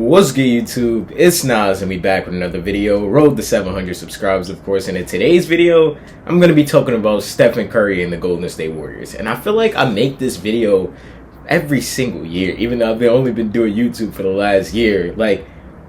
What's good, YouTube? It's Nas and we back with another video. Road to 700 subscribers, of course. And in today's video, I'm going to be talking about Stephen Curry and the Golden State Warriors. And I feel like I make this video every single year, even though I've only been doing YouTube for the last year. Like,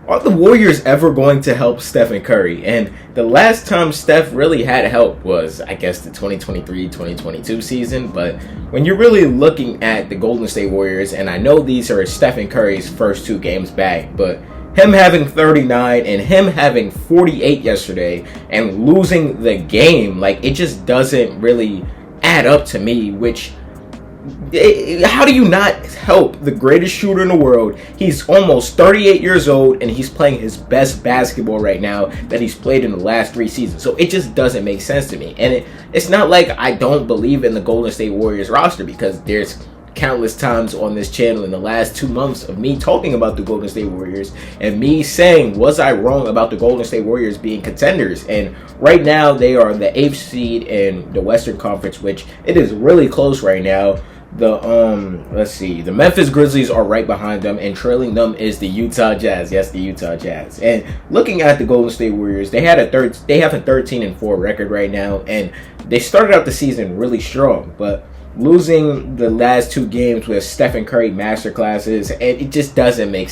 are the Warriors ever going to help Stephen Curry? And the last time Steph really had help was, I guess, the 2023-2022 season. But when you're really looking at the Golden State Warriors, and I know these are Stephen Curry's first two games back, but him having 39 and him having 48 yesterday and losing the game, like, it just doesn't really add up to me, which... how do you not help the greatest shooter in the world? He's almost 38 years old and he's playing his best basketball right now that he's played in the last 3 seasons. So it just doesn't make sense to me. And it's not like I don't believe in the Golden State Warriors roster, because there's countless times on this channel in the last 2 months of me talking about the Golden State Warriors and me saying, was I wrong about the Golden State Warriors being contenders? And right now they are the 8th seed in the Western Conference, which it is really close right now. The Memphis Grizzlies are right behind them, and trailing them is the Utah Jazz. Yes, the Utah Jazz. And looking at the Golden State Warriors, they have a 13-4 record right now, and they started out the season really strong, but losing the last 2 games with Stephen Curry masterclasses, and it just doesn't make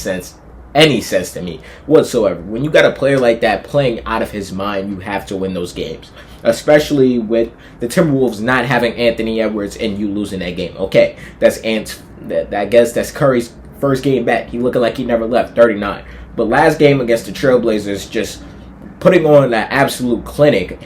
any sense to me whatsoever. When you got a player like that playing out of his mind, you have to win those games, especially with the Timberwolves not having Anthony Edwards and you losing that game. Okay, I guess that's Curry's first game back. He looking like he never left, 39. But last game against the Trailblazers, just putting on an absolute clinic,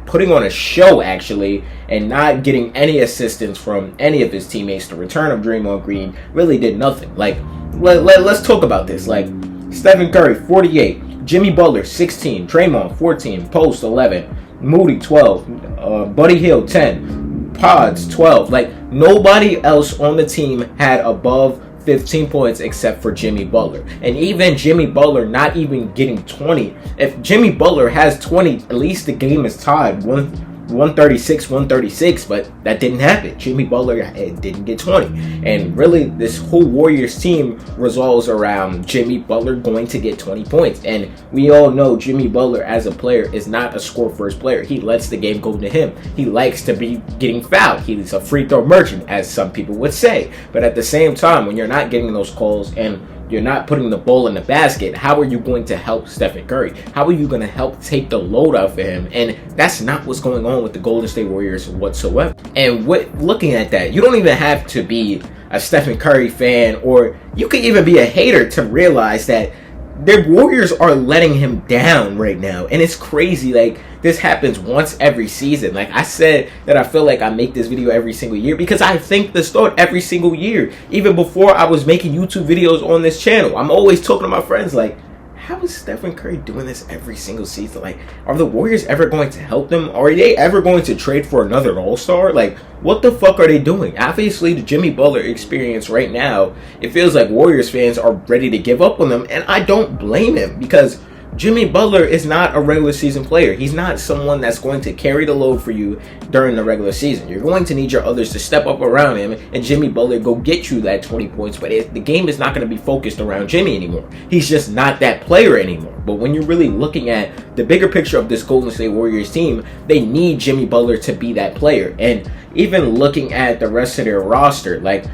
putting on a show actually, and not getting any assistance from any of his teammates. The return of Draymond Green really did nothing. Like, let's talk about this. Like, Stephen Curry 48, Jimmy Butler 16, Draymond 14, Post 11, Moody 12, Buddy Hield 10, Pods 12. Like, nobody else on the team had above 15 points except for Jimmy Butler. And even Jimmy Butler not even getting 20. If Jimmy Butler has 20, at least the game is tied 136, but that didn't happen. Jimmy Butler didn't get 20. And really, this whole Warriors team revolves around Jimmy Butler going to get 20 points. And we all know Jimmy Butler as a player is not a score-first player. He lets the game go to him. He likes to be getting fouled. He's a free throw merchant, as some people would say. But at the same time, when you're not getting those calls and you're not putting the ball in the basket, how are you going to help Stephen Curry? How are you going to help take the load off of him? And that's not what's going on with the Golden State Warriors whatsoever. And looking at that, you don't even have to be a Stephen Curry fan, or you could even be a hater to realize that the Warriors are letting him down right now. And it's crazy. Like, this happens once every season. Like I said, that I feel like I make this video every single year because I think this thought every single year. Even before I was making YouTube videos on this channel, I'm always talking to my friends like, how is Stephen Curry doing this every single season? Like, are the Warriors ever going to help them? Are they ever going to trade for another All-Star? Like, what the fuck are they doing? Obviously, the Jimmy Butler experience right now, it feels like Warriors fans are ready to give up on them, and I don't blame him, because Jimmy Butler is not a regular season player. He's not someone that's going to carry the load for you during the regular season. You're going to need your others to step up around him, and Jimmy Butler go get you that 20 points. But the game is not going to be focused around Jimmy anymore. He's just not that player anymore. But when you're really looking at the bigger picture of this Golden State Warriors team, they need Jimmy Butler to be that player. And even looking at the rest of their roster, like,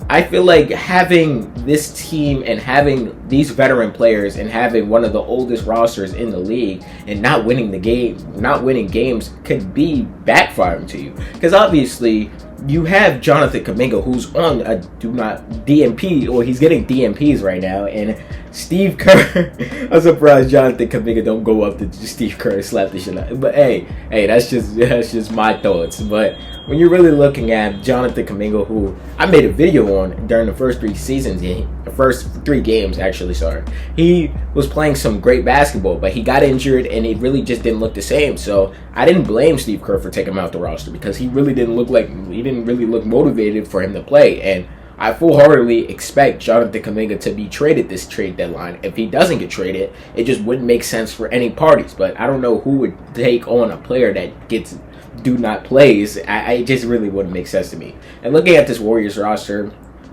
I feel like having this team and having these veteran players and having one of the oldest rosters in the league and not winning games could be backfiring to you. Because obviously you have Jonathan Kuminga, who's on a DNP, or he's getting DNPs right now, and Steve Kerr. I'm surprised Jonathan Kuminga don't go up to Steve Kerr and slap the shit out. But hey, that's just my thoughts. But when you're really looking at Jonathan Kuminga, who I made a video on during the first 3 seasons, the first 3 games actually, sorry, he was playing some great basketball, but he got injured and it really just didn't look the same. So I didn't blame Steve Kerr for taking him out the roster, because he didn't really look motivated for him to play. And I full-heartedly expect Jonathan Kuminga to be traded this trade deadline. If he doesn't get traded, it just wouldn't make sense for any parties. But I don't know who would take on a player that gets do not plays. It just really wouldn't make sense to me. And looking at this Warriors roster,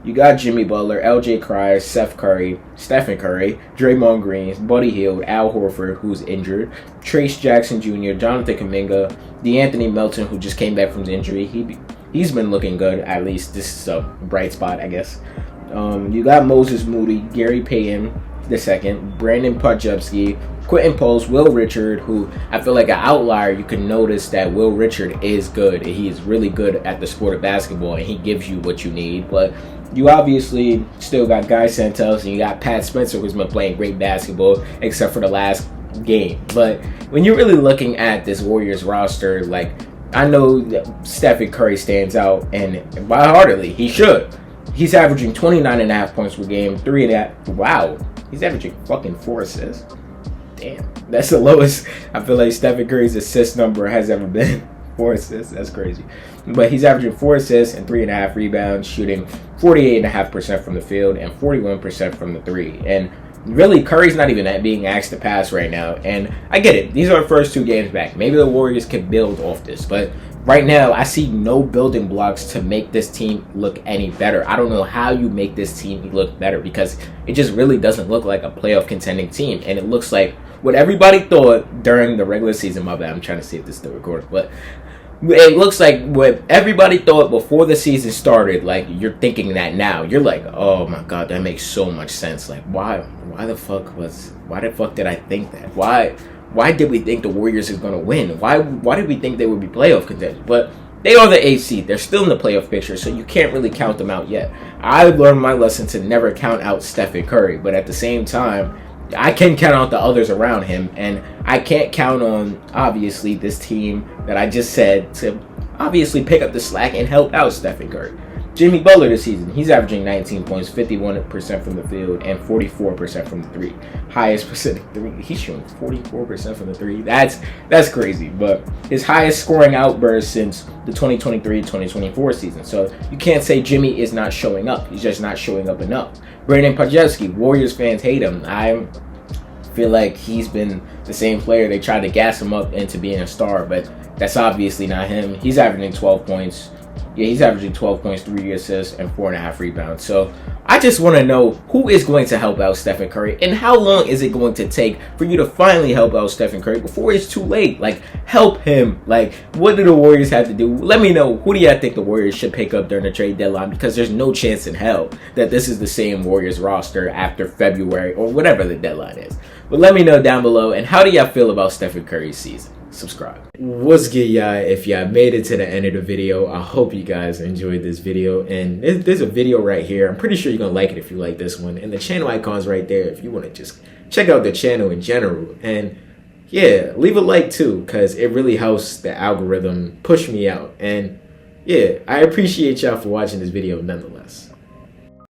you got Jimmy Butler, LJ Cryer, Stephen Curry, Draymond Green, Buddy Hield, Al Horford, who's injured, Trace Jackson Jr., Jonathan Kuminga, DeAnthony Melton, who just came back from the injury. He's been looking good, at least. This is a bright spot, I guess. You got Moses Moody, Gary Payton II, Brandon Podjevsky, Quentin Post, Will Richard, who I feel like an outlier. You can notice that Will Richard is good. He is really good at the sport of basketball, and he gives you what you need. But you obviously still got Guy Santos, and you got Pat Spencer, who's been playing great basketball, except for the last game. But when you're really looking at this Warriors roster, like, I know that Stephen Curry stands out, and by heartedly, he should. He's averaging 29.5 points per game, 3.5. Wow, he's averaging fucking 4 assists. Damn, that's the lowest I feel like Stephen Curry's assist number has ever been. 4 assists, that's crazy. But he's averaging 4 assists and 3.5 rebounds, shooting 48.5% from the field and 41% from the three. And really, Curry's not even being asked to pass right now. And I get it. These are the first 2 games back. Maybe the Warriors can build off this. But right now, I see no building blocks to make this team look any better. I don't know how you make this team look better, because it just really doesn't look like a playoff contending team. And it looks like what everybody thought during the regular season. My bad, I'm trying to see if this is still recording. But it looks like what everybody thought before the season started. Like, you're thinking that now. You're like, oh my god, that makes so much sense. Like, why the fuck did I think that? Why did we think the Warriors is gonna win? Why did we think they would be playoff contenders? But they are the 8th seed. They're still in the playoff picture, so you can't really count them out yet. I learned my lesson to never count out Stephen Curry, but at the same time, I can count out the others around him, and I can't count on, obviously, this team that I just said to obviously pick up the slack and help out Stephen Curry. Jimmy Butler this season, he's averaging 19 points, 51% from the field, and 44% from the three. Highest percent three. He's shooting 44% from the three. That's crazy. But his highest scoring outburst since the 2023-2024 season. So you can't say Jimmy is not showing up. He's just not showing up enough. Brandon Podjevsky, Warriors fans hate him. I feel like he's been the same player. They tried to gas him up into being a star, but that's obviously not him. He's averaging 12 points. Yeah, he's averaging 12 points, 3 assists, and 4.5 rebounds. So I just want to know who is going to help out Stephen Curry, and how long is it going to take for you to finally help out Stephen Curry before it's too late? Like, help him. Like, what do the Warriors have to do? Let me know. Who do you think the Warriors should pick up during the trade deadline? Because there's no chance in hell that this is the same Warriors roster after February or whatever the deadline is. But let me know down below. And how do y'all feel about Stephen Curry's season? Subscribe. What's good, y'all? If y'all made it to the end of the video, I hope you guys enjoyed this video. And there's a video right here. I'm pretty sure you're gonna like it if you like this one. And the channel icon's right there if you want to just check out the channel in general. And yeah, leave a like too, because it really helps the algorithm push me out. And yeah, I appreciate y'all for watching this video nonetheless.